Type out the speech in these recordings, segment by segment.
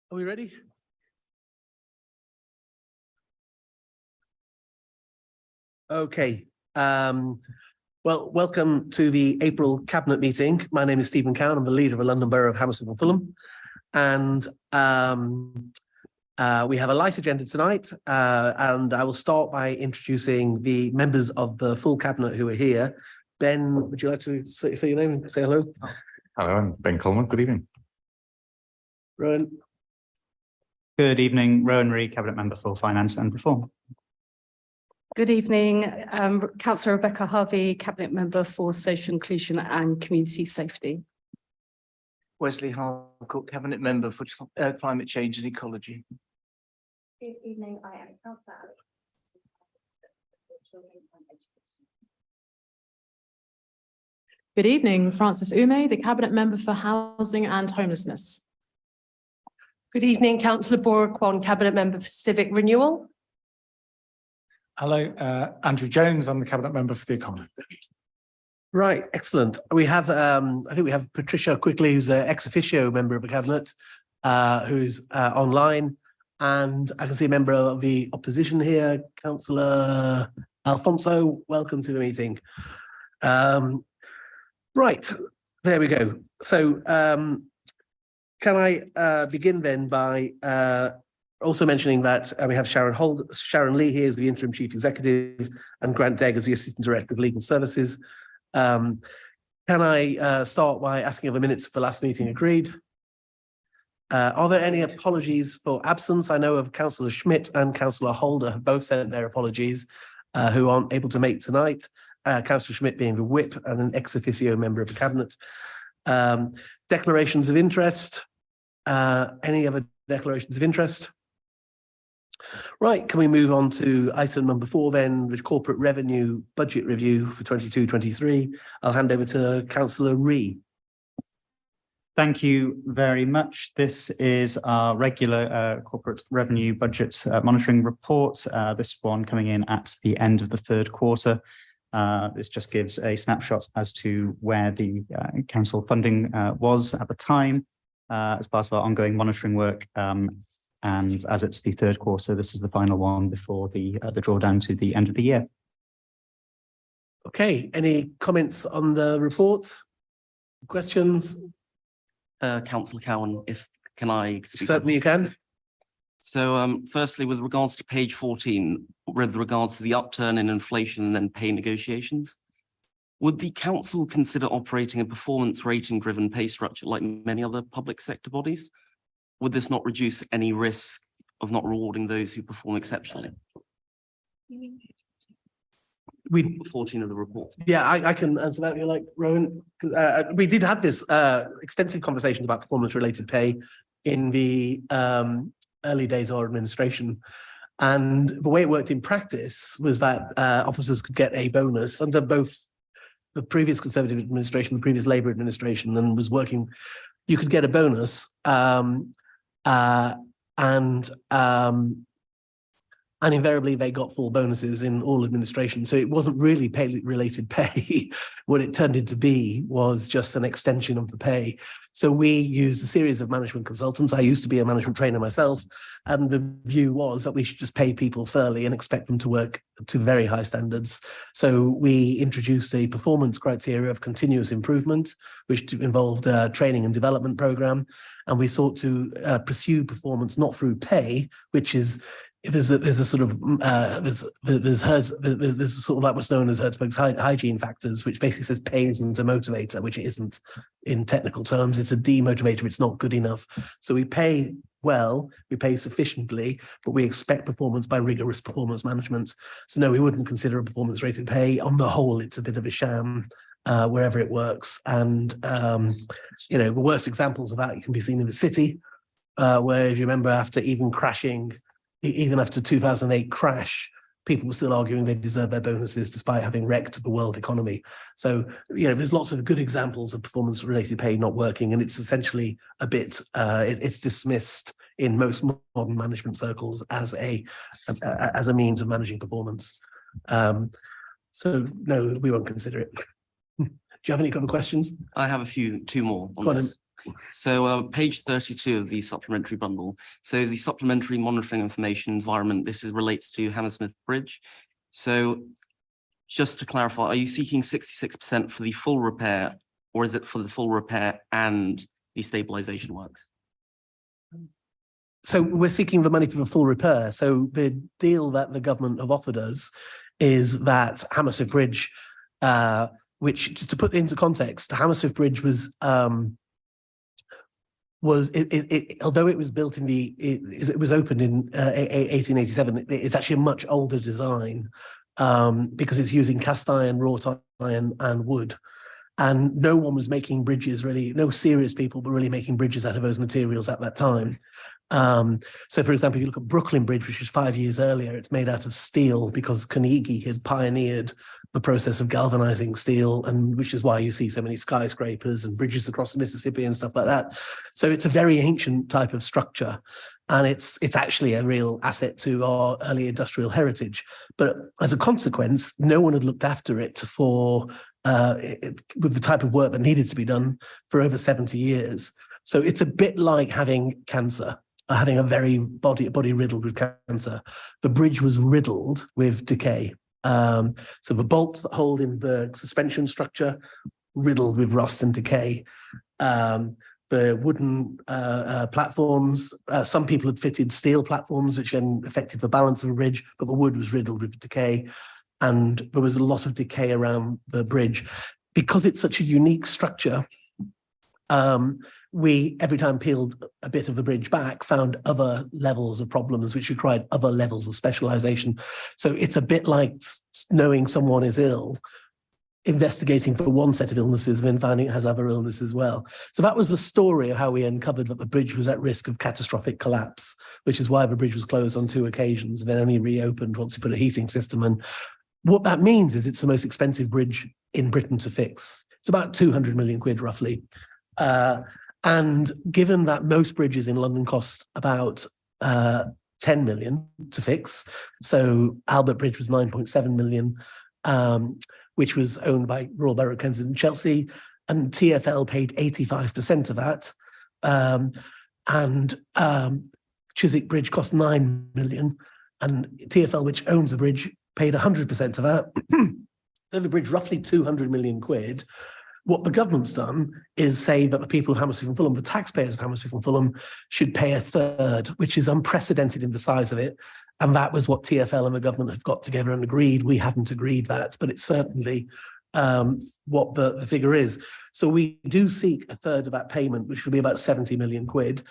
Are we ready? Okay. Well, welcome to the April Cabinet meeting. My name is Stephen Cowan. I'm the leader of the London Borough of Hammersmith and Fulham. And we have a light agenda tonight. And I will start by introducing the members of the full Cabinet who are here. Ben, would you like to say your name and say hello? Hello, I'm Ben Coleman. Good evening. Rowan. Good evening, Rowan Reid, Cabinet Member for Finance and Reform. Good evening, Councillor Rebecca Harvey, Cabinet Member for Social Inclusion and Community Safety. Wesley Harcourt, Cabinet Member for Climate Change and Ecology. Good evening, I am Councillor Alex for Children and Education. Good evening, Frances Ume, the Cabinet Member for Housing and Homelessness. Good evening, Councillor Bora Kwan, Cabinet Member for Civic Renewal. Hello, Andrew Jones. I'm the Cabinet Member for the Economy. Right, excellent. We have, I think we have Patricia Quickly, who's an ex officio member of the Cabinet, who's online. And I can see a member of the opposition here, Councillor Alfonso. Welcome to the meeting. Right, there we go. So can I begin then by also mentioning that we have Sharon Lee here as the Interim Chief Executive and Grant Degg as the Assistant Director of Legal Services. Can I start by asking if the minutes for last meeting agreed? Are there any apologies for absence? I know of Councillor Schmidt and Councillor Holder have both sent their apologies who aren't able to make tonight. Councillor Schmidt being the whip and an ex officio member of the Cabinet. Declarations of interest. Any other declarations of interest? Right, can we move on to item number 4 then, the corporate revenue budget review for 22-23. I'll hand over to Councillor Ree. Thank you very much. This is our regular corporate revenue budget monitoring report. This one coming in at the end of the third quarter. This just gives a snapshot as to where the council funding was at the time as part of our ongoing monitoring work. And as it's the third quarter, this is the final one before the drawdown to the end of the year. Okay, any comments on the report? Questions? Councillor Cowan, can I speak? Certainly you can. So firstly, with regards to page 14, with regards to the upturn in inflation and then pay negotiations, would the council consider operating a performance rating driven pay structure like many other public sector bodies? Would this not reduce any risk of not rewarding those who perform exceptionally? 14 of the report. Yeah, I can answer that if you like, Rowan. We did have this extensive conversations about performance related pay in the early days of our administration. And the way it worked in practice was that officers could get a bonus under both the previous Conservative administration, the previous Labour administration, and was working, you could get a bonus and invariably they got full bonuses in all administration. So it wasn't really pay related pay. What it turned into be was just an extension of the pay. So we used a series of management consultants. I used to be a management trainer myself. And the view was that we should just pay people fairly and expect them to work to very high standards. So we introduced a performance criteria of continuous improvement, which involved a training and development program. And we sought to pursue performance not through pay, which is there's a sort of there's sort of like what's known as Herzberg's hygiene factors, which basically says pay isn't a motivator, which it isn't in technical terms. It's a demotivator. It's not good enough. So we pay well, we pay sufficiently, but we expect performance by rigorous performance management. So no, we wouldn't consider a performance rated pay. On the whole, it's a bit of a sham wherever it works. And you know, the worst examples of that can be seen in the city, where if you remember, after even crashing. Even after 2008 crash, people were still arguing they deserve their bonuses despite having wrecked the world economy. So, you know, there's lots of good examples of performance-related pay not working, and it's essentially a bit, it's dismissed in most modern management circles as a means of managing performance. So, no, we won't consider it. Do you have any other questions? I have two more on this. So page 32 of the supplementary bundle. So the supplementary monitoring information environment, this relates to Hammersmith Bridge. So just to clarify, are you seeking 66% for the full repair, or is it for the full repair and the stabilization works? So we're seeking the money for the full repair. So the deal that the government have offered us is that Hammersmith Bridge, which, just to put into context, Hammersmith Bridge was although it was built in it was opened in 1887. It's actually a much older design because it's using cast iron, wrought iron, and wood. And no one was making bridges really. No serious people were really making bridges out of those materials at that time. So, for example, if you look at Brooklyn Bridge, which was 5 years earlier, it's made out of steel because Carnegie had pioneered the process of galvanizing steel, and which is why you see so many skyscrapers and bridges across the Mississippi and stuff like that. So it's a very ancient type of structure, and it's actually a real asset to our early industrial heritage. But as a consequence, no one had looked after it with the type of work that needed to be done for over 70 years. So it's a bit like having cancer, having a very body riddled with cancer. The bridge was riddled with decay. So the bolts that hold in the suspension structure, riddled with rust and decay. The wooden platforms, some people had fitted steel platforms, which then affected the balance of the bridge, but the wood was riddled with decay. And there was a lot of decay around the bridge. Because it's such a unique structure, we, every time peeled a bit of the bridge back, found other levels of problems which required other levels of specialization. So it's a bit like knowing someone is ill, investigating for one set of illnesses, and then finding it has other illnesses as well. So that was the story of how we uncovered that the bridge was at risk of catastrophic collapse, which is why the bridge was closed on 2 occasions, and then only reopened once we put a heating system in. What that means is it's the most expensive bridge in Britain to fix. It's about 200 million quid roughly. And given that most bridges in London cost about 10 million to fix, so Albert Bridge was 9.7 million, which was owned by Royal Borough of Kensington and Chelsea, and TfL paid 85% of that. And Chiswick Bridge cost 9 million, and TfL, which owns the bridge, paid 100% of that. So the bridge, roughly 200 million quid. What the government's done is say that the people of Hammersmith and Fulham, the taxpayers of Hammersmith and Fulham, should pay a third, which is unprecedented in the size of it. And that was what TfL and the government had got together and agreed. We haven't agreed that, but it's certainly what the figure is. So we do seek a third of that payment, which will be about 70 million quid.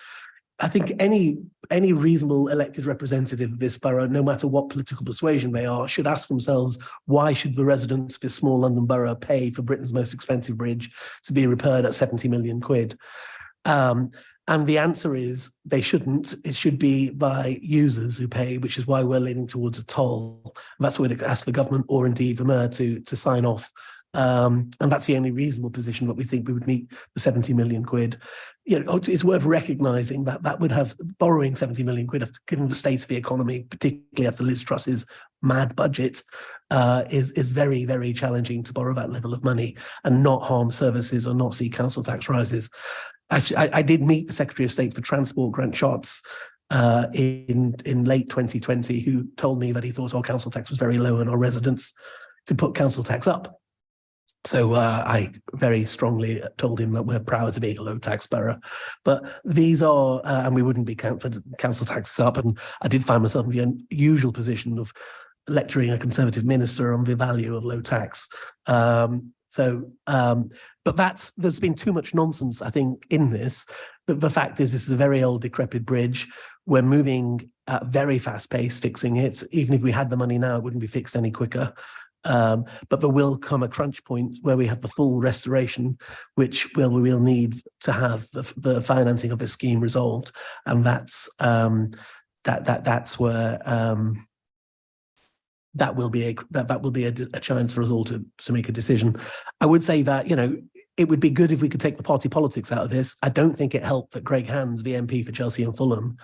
I think any reasonable elected representative of this borough, no matter what political persuasion they are, should ask themselves, why should the residents of this small London borough pay for Britain's most expensive bridge to be repaired at 70 million quid? And the answer is they shouldn't. It should be by users who pay, which is why we're leaning towards a toll. And that's what we'd ask the government or indeed the mayor to sign off. And that's the only reasonable position that we think we would meet the 70 million quid. You know, it's worth recognising that that would have borrowing 70 million quid, given the state of the economy, particularly after Liz Truss's mad budget, is very, very challenging to borrow that level of money and not harm services or not see council tax rises. Actually, I did meet the Secretary of State for Transport, Grant Sharps, in late 2020, who told me that he thought our council tax was very low and our residents could put council tax up. So I very strongly told him that we're proud to be a low tax borough, but these are, and we wouldn't be council taxes up. And I did find myself in the unusual position of lecturing a Conservative minister on the value of low tax. But there's been too much nonsense, I think, in this. But the fact is, this is a very old, decrepit bridge. We're moving at very fast pace fixing it. Even if we had the money now, it wouldn't be fixed any quicker. But there will come a crunch point where we have the full restoration, which we'll need to have the financing of the scheme resolved, and that's where that will be a chance for us all to make a decision. I would say that, you know, it would be good if we could take the party politics out of this. I don't think it helped that Greg Hands, the MP for Chelsea and Fulham,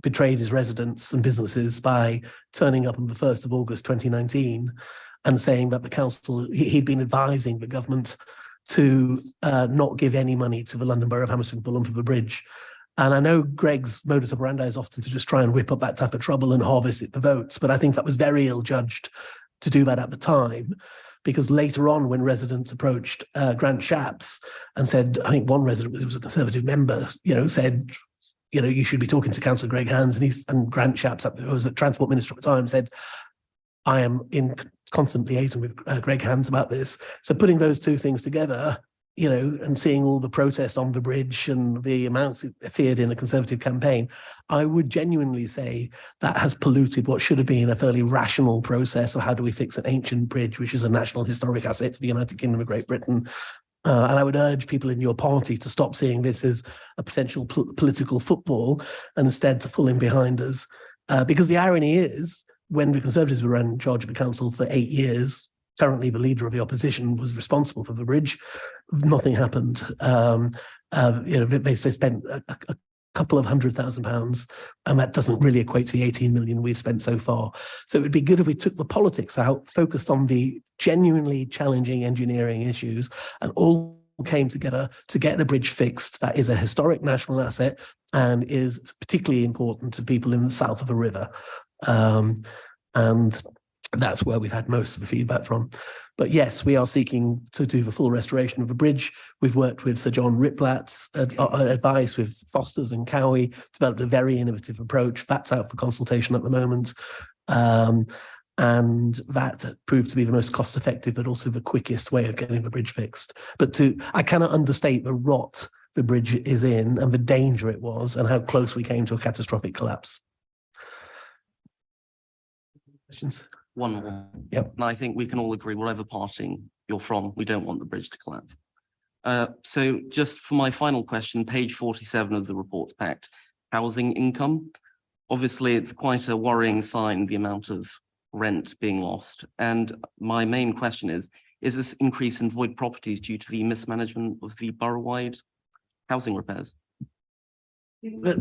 betrayed his residents and businesses by turning up on the 1st of August 2019 and saying that the council, he'd been advising the government to not give any money to the London Borough of Hammersmith and Fulham for the bridge. And I know Greg's modus operandi is often to just try and whip up that type of trouble and harvest it for votes, but I think that was very ill-judged to do that at the time, because later on when residents approached Grant Shapps and said, I think one resident who was a Conservative member, said, you should be talking to Councillor Greg Hands, and Grant Shapps, who was the Transport Minister at the time, said, I am in constant liaison with Greg Hands about this. So putting those two things together, and seeing all the protest on the bridge and the amount it feared in a Conservative campaign, I would genuinely say that has polluted what should have been a fairly rational process of how do we fix an ancient bridge, which is a national historic asset to the United Kingdom of Great Britain. And I would urge people in your party to stop seeing this as a potential political football and instead to pull in behind us. Because the irony is, when the Conservatives were in charge of the council for 8 years, currently the leader of the opposition was responsible for the bridge. Nothing happened. They spent a couple of £100,000, and that doesn't really equate to the 18 million we've spent so far. So it would be good if we took the politics out, focused on the genuinely challenging engineering issues, and all came together to get the bridge fixed. That is a historic national asset and is particularly important to people in the south of the river. And that's where we've had most of the feedback from. But yes, we are seeking to do the full restoration of the bridge. We've worked with Sir John Riplat's advice, with Foster's and Cowie, developed a very innovative approach. That's out for consultation at the moment. And that proved to be the most cost-effective, but also the quickest way of getting the bridge fixed. But I cannot understate the rot the bridge is in and the danger it was and how close we came to a catastrophic collapse. Questions? One more. Yep. And I think we can all agree, whatever party you're from, we don't want the bridge to collapse. So just for my final question, page 47 of the reports packed, housing income. Obviously, it's quite a worrying sign, the amount of rent being lost. And my main question is this increase in void properties due to the mismanagement of the borough-wide housing repairs?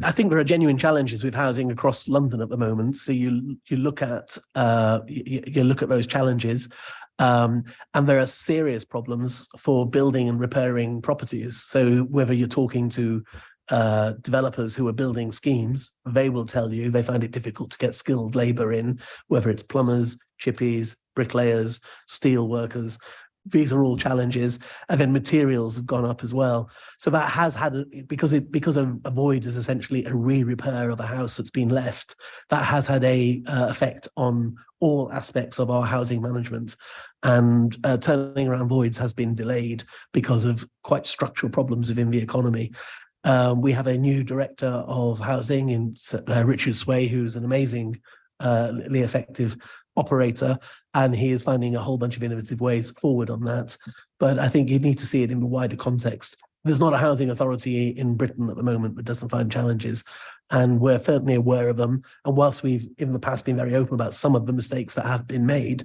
I think there are genuine challenges with housing across London at the moment. So you look at those challenges, and there are serious problems for building and repairing properties. So whether you're talking to developers who are building schemes, they will tell you they find it difficult to get skilled labour in, whether it's plumbers, chippies, bricklayers, steel workers. These are all challenges, and then materials have gone up as well. So that has had, because a void is essentially a re-repair of a house that's been left, that has had a effect on all aspects of our housing management. And turning around voids has been delayed because of quite structural problems within the economy. We have a new director of housing in Richard Sway, who's an amazingly effective operator, and he is finding a whole bunch of innovative ways forward on that. But I think you need to see it in the wider context. There's not a housing authority in Britain at the moment that doesn't find challenges, and we're certainly aware of them. And whilst we've in the past been very open about some of the mistakes that have been made,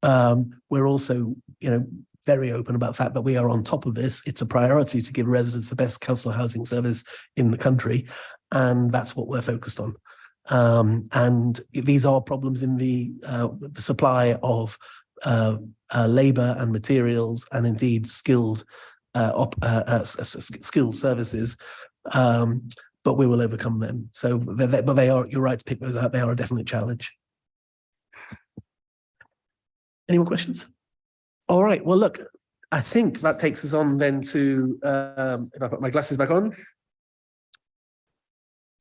we're also, very open about the fact that we are on top of this. It's a priority to give residents the best council housing service in the country, and that's what we're focused on. And these are problems in the supply of labour and materials, and indeed skilled services. But we will overcome them. So, but they are. You're right to pick those out. They are a definite challenge. Any more questions? All right. Well, look, I think that takes us on then to. If I put my glasses back on.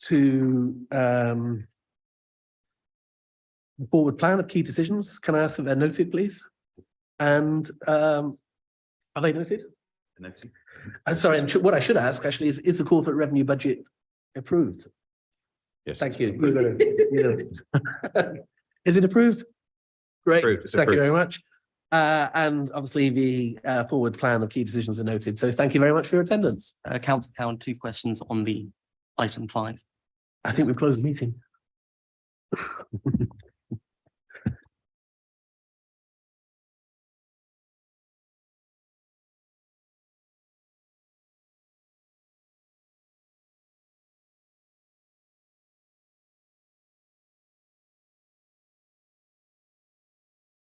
To the forward plan of key decisions. Can I ask if they're noted, please? And are they noted? Noted. I'm sorry, and what I should ask actually is the corporate revenue budget approved? Yes. Thank you. Is it approved? Great. Approved. Thank you very much. And obviously the forward plan of key decisions are noted. So thank you very much for your attendance. Councillor Cowan, 2 questions on the item 5. I think we've closed the meeting.